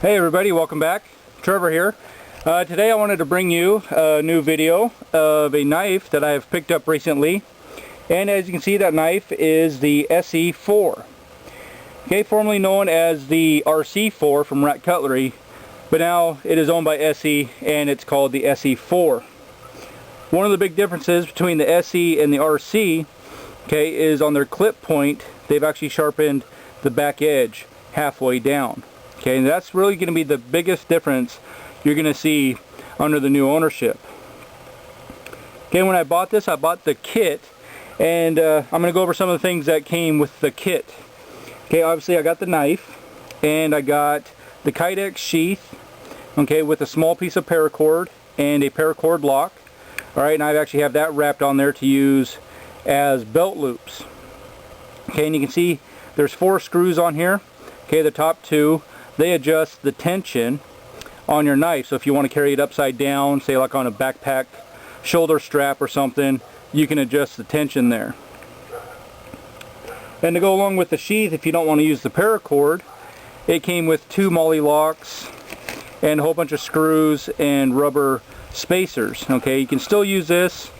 Hey everybody, welcome back. Trevor here. Today I wanted to bring you a new video of a knife that I have picked up recently. And as you can see, that knife is the ESEE-4. Okay, formerly known as the RC4 from Rat Cutlery, but now it is owned by ESEE and it's called the ESEE-4. One of the big differences between the ESEE and the RC, okay, is on their clip point, they've actually sharpened the back edge halfway down. Okay, and that's really going to be the biggest difference you're going to see under the new ownership. Okay, when I bought this, I bought the kit, and I'm going to go over some of the things that came with the kit. Okay, obviously I got the knife, and I got the Kydex sheath, okay, with a small piece of paracord and a paracord lock. Alright, and I actually have that wrapped on there to use as belt loops. Okay, and you can see there's 4 screws on here. Okay, the top 2, they adjust the tension on your knife. So if you want to carry it upside down, say like on a backpack shoulder strap or something, you can adjust the tension there. And to go along with the sheath, if you don't want to use the paracord, it came with 2 MOLLE locks and a whole bunch of screws and rubber spacers. Okay, you can still use this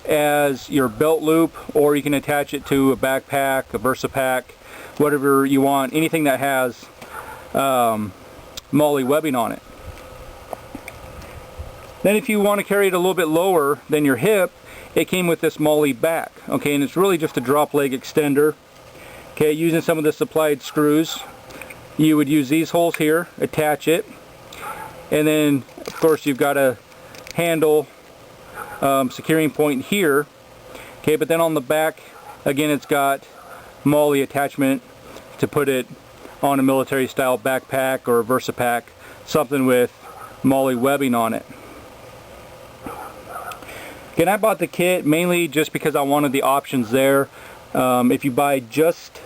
as your belt loop, or you can attach it to a backpack, a VersaPack, whatever you want, anything that has MOLLE webbing on it. Then if you want to carry it a little bit lower than your hip, it came with this MOLLE back. Okay, and it's really just a drop leg extender. Okay, using some of the supplied screws, you would use these holes here, attach it, and then of course you've got a handle securing point here. Okay, but then on the back, again, it's got MOLLE attachment to put it on a military style backpack or a VersaPack, something with MOLLE webbing on it. Again, I bought the kit mainly just because I wanted the options there. If you buy just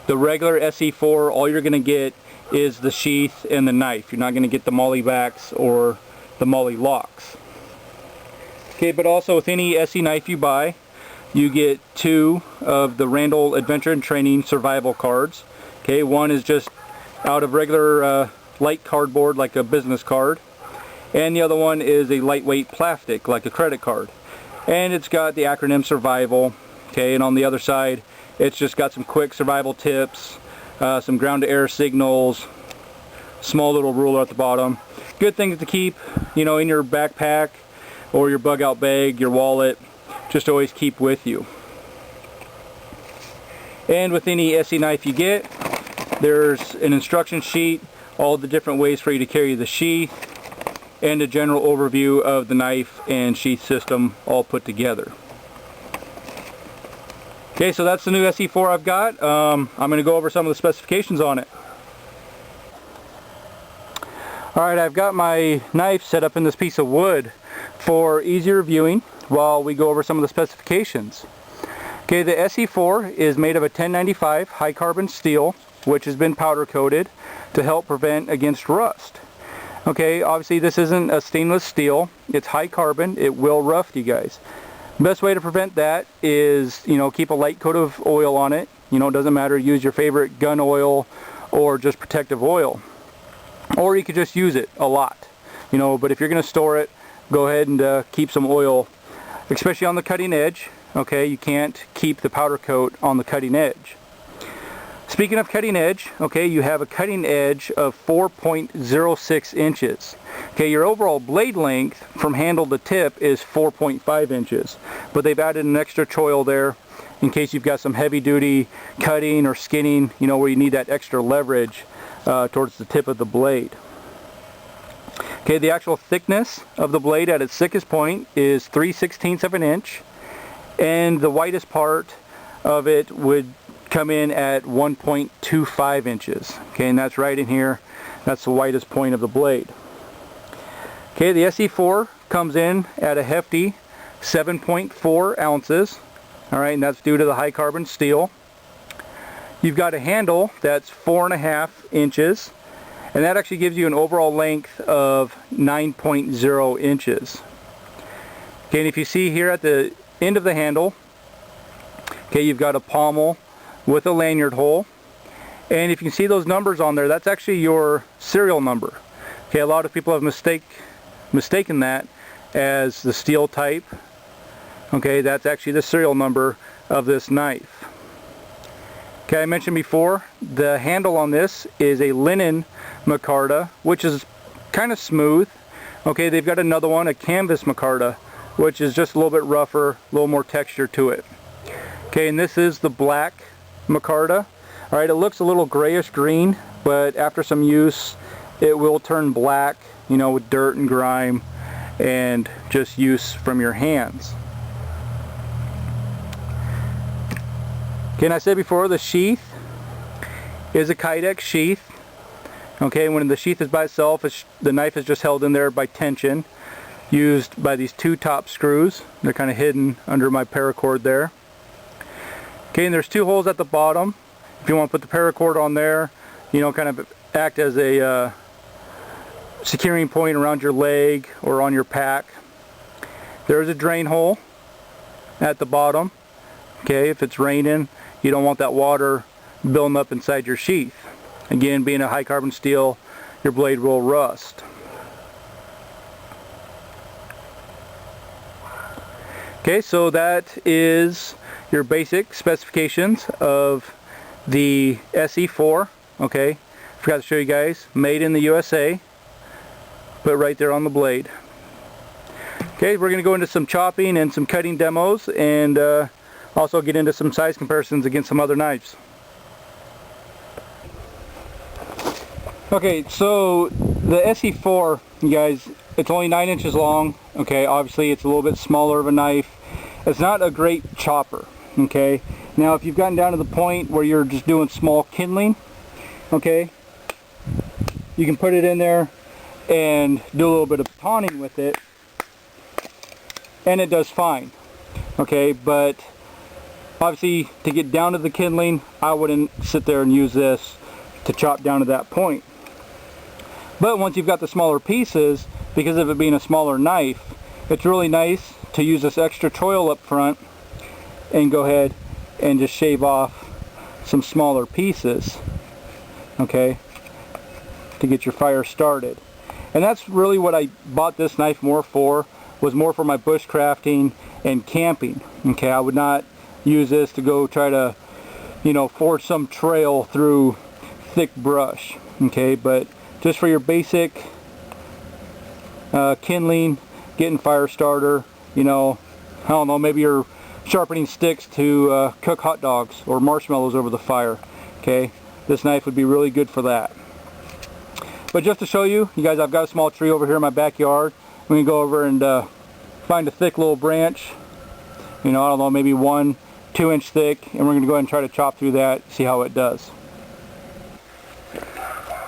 the regular ESEE-4, all you're going to get is the sheath and the knife. You're not going to get the MOLLE backs or the MOLLE locks. Okay, but also with any ESEE knife you buy, you get 2 of the Randall Adventure and Training survival cards. Okay, one is just out of regular light cardboard like a business card, and the other one is a lightweight plastic like a credit card. And it's got the acronym survival. Okay, and on the other side it's just got some quick survival tips, some ground to air signals, small little ruler at the bottom. Good things to keep, you know, in your backpack or your bug out bag, your wallet, just always keep with you. And with any ESEE knife you get, there's an instruction sheet, all the different ways for you to carry the sheath, and a general overview of the knife and sheath system all put together. Okay, so that's the new ESEE-4 I've got. I'm going to go over some of the specifications on it. Alright, I've got my knife set up in this piece of wood for easier viewing while we go over some of the specifications. Okay, the ESEE-4 is made of a 1095 high carbon steel, which has been powder coated to help prevent against rust. Okay, obviously this isn't a stainless steel, it's high carbon, it will rough you guys. Best way to prevent that is, you know, keep a light coat of oil on it. You know, it doesn't matter, use your favorite gun oil or just protective oil. Or you could just use it a lot, you know, but if you're going to store it, go ahead and keep some oil, especially on the cutting edge. Okay, you can't keep the powder coat on the cutting edge. Speaking of cutting edge, okay, you have a cutting edge of 4.06 inches. Okay, your overall blade length from handle to tip is 4.5 inches, but they've added an extra choil there in case you've got some heavy duty cutting or skinning, you know, where you need that extra leverage towards the tip of the blade. Okay, the actual thickness of the blade at its thickest point is 3/16 of an inch, and the widest part of it would come in at 1.25 inches. Okay, and that's right in here. That's the widest point of the blade. Okay, the ESEE-4 comes in at a hefty 7.4 ounces. Alright, and that's due to the high carbon steel. You've got a handle that's 4.5 inches, and that actually gives you an overall length of 9.0 inches. Okay, and if you see here at the end of the handle, okay, you've got a pommel with a lanyard hole, And if you can see those numbers on there, that's actually your serial number. Okay, a lot of people have mistaken that as the steel type. Okay, that's actually the serial number of this knife. Okay, I mentioned before, the handle on this is a linen micarta, which is kind of smooth. Okay, they've got another one, a canvas micarta, which is just a little bit rougher, a little more texture to it. Okay, and this is the black micarta. Alright, it looks a little grayish green, but after some use it will turn black, you know, with dirt and grime and just use from your hands. Okay, and I said before, the sheath is a Kydex sheath. Okay, when the sheath is by itself, the knife is just held in there by tension, used by these two top screws. They're kind of hidden under my paracord there. Okay, and there's two holes at the bottom. If you want to put the paracord on there, you know, kind of act as a securing point around your leg or on your pack. There's a drain hole at the bottom. Okay, if it's raining, you don't want that water building up inside your sheath. Again, being a high carbon steel, your blade will rust. Okay, so that is your basic specifications of the ESEE-4. Okay, forgot to show you guys, made in the USA, but right there on the blade. Okay, we're going to go into some chopping and some cutting demos, and also get into some size comparisons against some other knives. Okay, so the ESEE-4, you guys, it's only 9 inches long. Okay, obviously it's a little bit smaller of a knife. It's not a great chopper. Okay, now if you've gotten down to the point where you're just doing small kindling, okay, you can put it in there and do a little bit of batoning with it, and it does fine. Okay, but obviously to get down to the kindling, I wouldn't sit there and use this to chop down to that point. But once you've got the smaller pieces, because of it being a smaller knife, it's really nice to use this extra choil up front and go ahead and just shave off some smaller pieces, okay, to get your fire started. And that's really what I bought this knife more for, was more for my bushcrafting and camping. Okay, I would not use this to go try to, you know, forge some trail through thick brush. Okay, but just for your basic kindling, getting fire starter, you know, I don't know, maybe you're sharpening sticks to cook hot dogs or marshmallows over the fire. Okay, this knife would be really good for that. But just to show you, you guys, I've got a small tree over here in my backyard. We can go over and find a thick little branch, you know, I don't know, maybe 1-2 inch thick, and we're going to go ahead and try to chop through that, see how it does.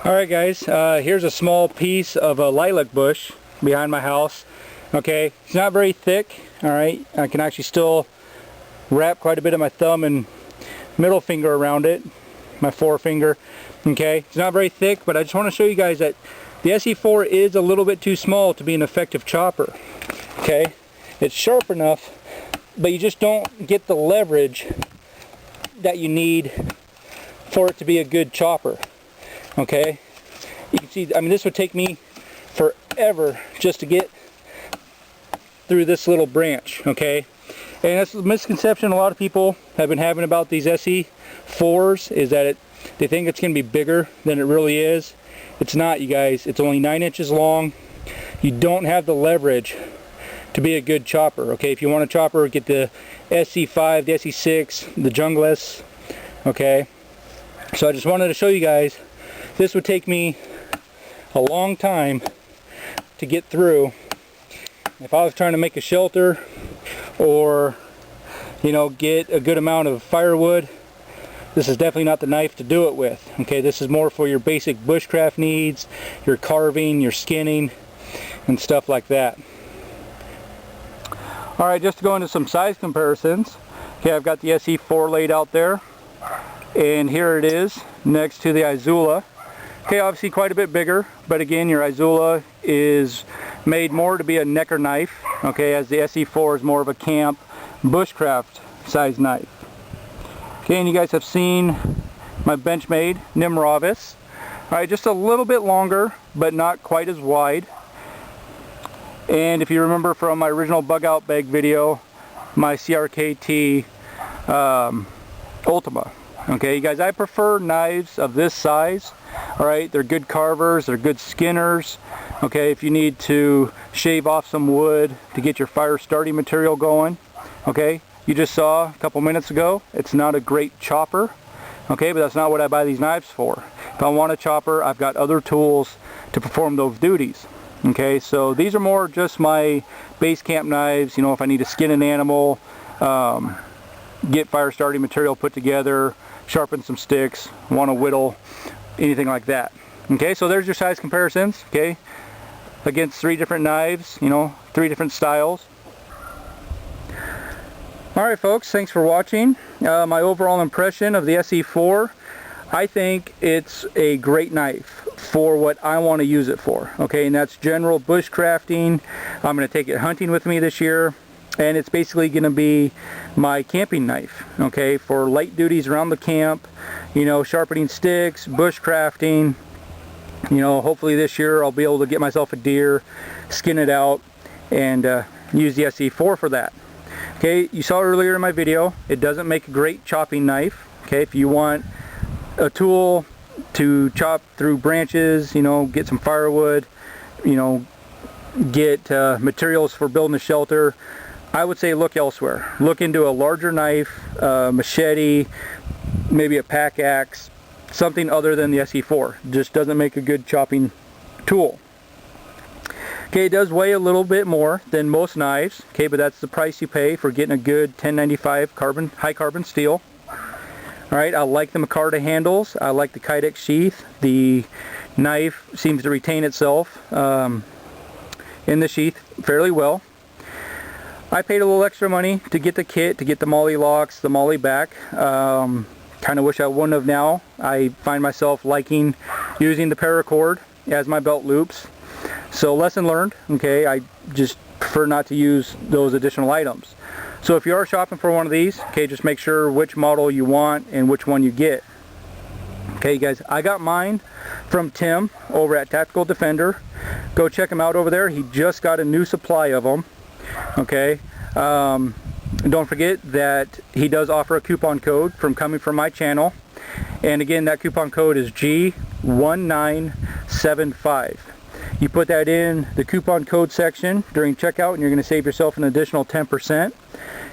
Alright guys, here's a small piece of a lilac bush behind my house. Okay, it's not very thick. Alright, I can actually still wrap quite a bit of my thumb and middle finger around it, my forefinger. Okay, it's not very thick, but I just want to show you guys that the ESEE-4 is a little bit too small to be an effective chopper. Okay, it's sharp enough, but you just don't get the leverage that you need for it to be a good chopper. Okay, you can see, I mean, this would take me forever just to get through this little branch. Okay, and that's the misconception a lot of people have been having about these ESEE-4s, is that they think it's going to be bigger than it really is. It's not, you guys. It's only 9 inches long. You don't have the leverage to be a good chopper. Okay, if you want a chopper, get the ESEE-5, the ESEE-6, the Jungless. Okay, so I just wanted to show you guys, this would take me a long time to get through. If I was trying to make a shelter or, you know, get a good amount of firewood, this is definitely not the knife to do it with. Okay, this is more for your basic bushcraft needs, your carving, your skinning, and stuff like that. Alright, just to go into some size comparisons. Okay, I've got the ESEE-4 laid out there, and here it is next to the Izula. Okay, obviously quite a bit bigger, but again, your Izula is made more to be a necker knife, okay, as the ESEE-4 is more of a camp bushcraft size knife. Okay, and you guys have seen my Benchmade Nimravis. Alright, just a little bit longer, but not quite as wide. And if you remember from my original bug out bag video, my CRKT Ultima. Okay, you guys, I prefer knives of this size. Alright, they're good carvers, they're good skinners. Okay, if you need to shave off some wood to get your fire starting material going. Okay, you just saw a couple minutes ago, it's not a great chopper. Okay, but that's not what I buy these knives for. If I want a chopper, I've got other tools to perform those duties. Okay, so these are more just my base camp knives. You know, if I need to skin an animal, get fire starting material put together, sharpen some sticks, want to whittle, anything like that. Okay, so there's your size comparisons, okay, against 3 different knives, you know, 3 different styles. Alright folks, thanks for watching. My overall impression of the ESEE-4, I think it's a great knife for what I want to use it for. Okay, and that's general bushcrafting. I'm going to take it hunting with me this year. And it's basically going to be my camping knife, okay, for light duties around the camp, you know, sharpening sticks, bushcrafting. You know, hopefully this year I'll be able to get myself a deer, skin it out, and use the ESEE-4 for that. Okay, you saw earlier in my video, it doesn't make a great chopping knife. Okay, if you want a tool to chop through branches, you know, get some firewood, you know, get materials for building a shelter, I would say look elsewhere. Look into a larger knife, machete, maybe a pack axe, something other than the ESEE-4. Just doesn't make a good chopping tool. Okay, it does weigh a little bit more than most knives, okay, but that's the price you pay for getting a good 1095 high carbon steel. Alright, I like the micarta handles, I like the Kydex sheath. The knife seems to retain itself in the sheath fairly well. I paid a little extra money to get the kit, to get the MOLLE locks, the MOLLE back. Kind of wish I wouldn't have now. I find myself liking using the paracord as my belt loops. So lesson learned, okay, I just prefer not to use those additional items. So if you are shopping for one of these, okay, just make sure which model you want and which one you get. Okay guys, I got mine from Tim over at Tactical Defender. Go check him out over there. He just got a new supply of them. Okay, don't forget that he does offer a coupon code from coming from my channel, and again that coupon code is G1975. You put that in the coupon code section during checkout and you're going to save yourself an additional 10%.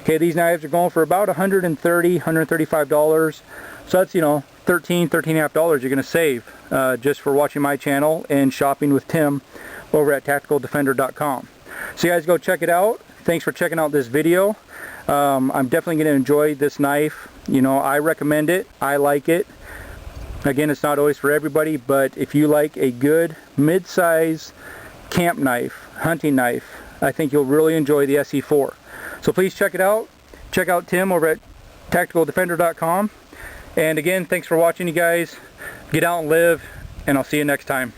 Okay, these knives are going for about $130, $135, so that's, you know, $13.5 you're going to save just for watching my channel and shopping with Tim over at tacticaldefender.com. So you guys go check it out. Thanks for checking out this video. I'm definitely going to enjoy this knife. You know, I recommend it. I like it. Again, it's not always for everybody, but if you like a good mid-size camp knife, hunting knife, I think you'll really enjoy the ESEE-4. So please check it out. Check out Tim over at tacticaldefender.com. And again, thanks for watching, you guys. Get out and live, and I'll see you next time.